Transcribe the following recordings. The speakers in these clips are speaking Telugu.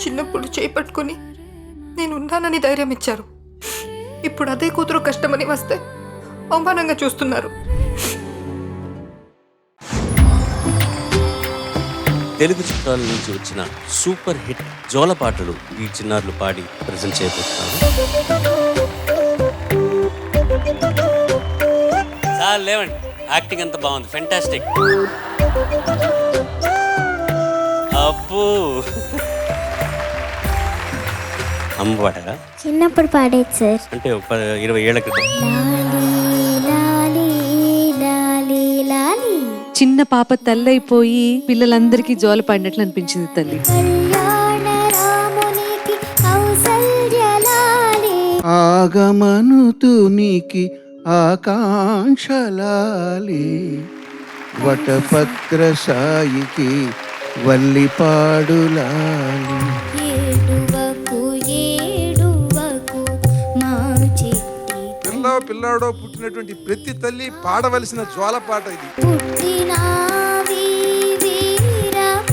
చిన్నప్పుడు చేపట్టుకుని నేను ఉన్నానని ధైర్యం ఇచ్చారు. ఇప్పుడు అదే కూతురు కష్టమని వస్తే అవమానంగా చూస్తున్నారు. తెలుగు చిత్రాల నుంచి వచ్చిన సూపర్ హిట్ జోల పాటలు ఈ చిన్నారులు పాడి ప్రజెంట్ చేయబోతున్నారు. చాలా లేవండి, యాక్టింగ్ అంత బాగుంది, ఫెంటాస్టిక్. అబ్బో, అమ్మ పాటగా చిన్నప్పుడు పాడేది సార్. అంటే 20 ఏళ్ల క్రితం. చిన్న పాప తల్లైపోయి పిల్లలందరికీ జోల పాడినట్లు అనిపించింది తల్లి. ఆగమనుతునికి ఆకాంక్షలాలి వటపత్ర సాయికి వల్లిపాడులాలి. పిల్లాడో పుట్టినటువంటి ప్రతి తల్లి పాడవలసిన జ్వాల పాట ఇది.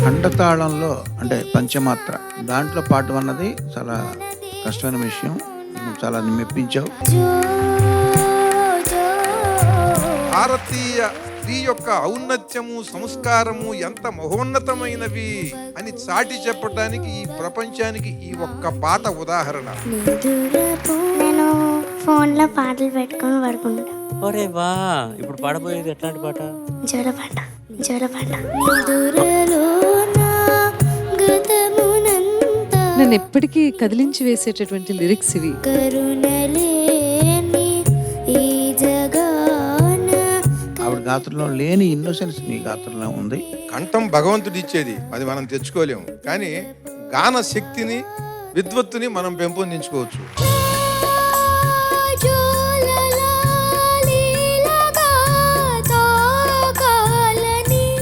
ఖండతాళంలో అంటే పంచమాత్ర దాంట్లో పాట అన్నది చాలా కష్టమైన విషయం. చాలా మెప్పించావు. భారతీయ స్త్రీ యొక్క ఔన్నత్యము సంస్కారము ఎంత మహోన్నతమైనవి అని చాటి చెప్పడానికి ఈ ప్రపంచానికి ఈ ఒక్క పాట ఉదాహరణ. నేను ఫోన్లో పాటలు పెట్టుకొని పడుకుంటా. ఒరే వా, ఇప్పుడు పాడబోయేది ఎట్లాంటి పాట? జోలపాట. నన్ను ఎప్పటికీ కదిలించి వేసేటటువంటి లిరిక్స్ ఇవి. ఆవిడ గాత్రంలో లేని ఇన్నోసెన్స్ నీ గాత్రంలో ఉంది. కంఠం భగవంతుడు ఇచ్చేది, అది మనం తెచ్చుకోలేము. కానీ గాన శక్తిని విద్వత్తుని మనం పెంపొందించుకోవచ్చు.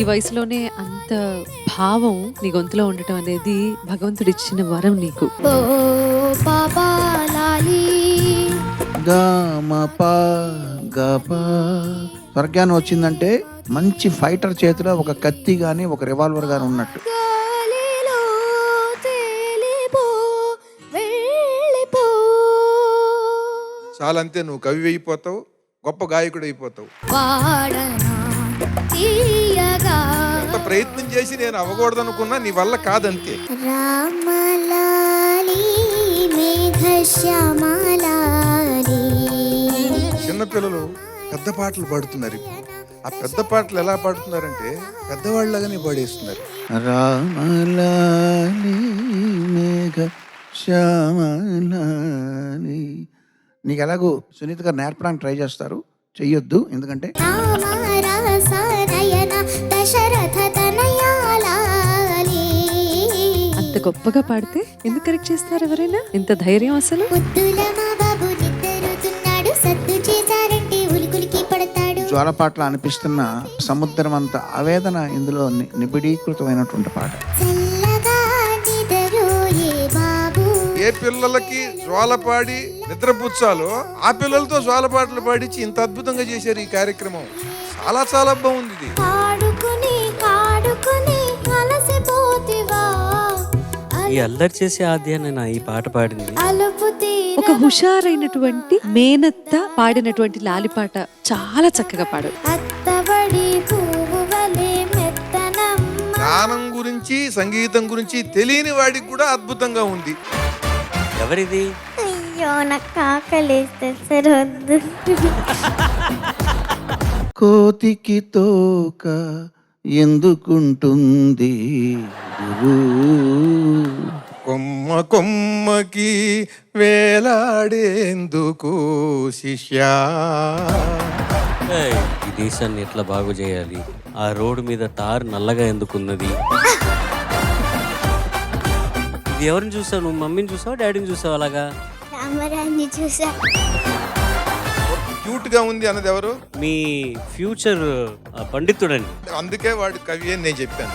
ఈ వయసులోనే అంత భావం నీ గొంతులో ఉండటం అనేది భగవంతుడు ఇచ్చిన వరం నీకు. స్వర్గాన్ని వచ్చిందంటే మంచి ఫైటర్ చేతిలో ఒక కత్తి గాని ఒక రివాల్వర్ గాని ఉన్నట్టు. చాలంతే, నువ్వు కవి అయిపోతావు, గొప్ప గాయకుడు అయిపోతావు. ఎంత ప్రయత్నం చేసి నేను అవ్వకూడదనుకున్నా నీ వల్ల కాదంతే. చిన్నపిల్లలు పెద్ద పాటలు పాడుతున్నారు. ఆ పెద్ద పాటలు ఎలా పాడుతున్నారంటే పెద్దవాళ్ళలాగానే పాడేస్తున్నారు. రామలాలి మేఘ శ్యామలాలి. నీకు ఎలాగో సునీత గారు నేర్పడానికి ట్రై చేస్తారు, చెయ్యొద్దు. ఎందుకంటే అంత గొప్పగా పాడితే ఎందుకు కరెక్ట్ చేస్తారు ఎవరైనా? ఇంత ధైర్యం అసలు. జ్వాలపాటలు అనిపిస్తున్న సముద్రం అంత ఆవేదన ఇందులో నిబిడీకృతమైనటువంటి పాట. ఏ పిల్లలకి జ్వాలపాడి నిద్రపుచ్చాలో ఆ పిల్లలతో జ్వాలపాటలు పాడించి ఇంత అద్భుతంగా చేశారు ఈ కార్యక్రమం. చాలా చాలా బాగుంది ఇది. ఈ అల్లరి చేసే ఆద్యాన్ని ఈ పాట పాడింది. ఒక హుషారైనటువంటి మేనత్త పాడినటువంటి లాలిపాట చాలా చక్కగా పాడారు. గానం గురించి సంగీతం గురించి తెలియని వాడికి కూడా అద్భుతంగా ఉంది. ఎవరిది? అయ్యో, నాకు కాకలేస్తుంది సార్, వద్దు. కోతికి తోక ఎందుకుంటుంది కొమ్మ కొమ్మకి వేలాడేందుకు శిష్యా. ఈ దేశాన్ని ఎట్లా బాగు చేయాలి, ఆ రోడ్డు మీద తారు నల్లగా ఎందుకున్నది. ఇది ఎవరిని చూసావు? నువ్వు మమ్మీని చూసావా, డాడీని చూసావు? అలాగా కెమెరాని చూసా. క్యూట్ గా ఉంది అన్నది ఎవరు? మీ ఫ్యూచర్ పండితుడండి. అందుకే వాడు కవి అని నేను చెప్పాను.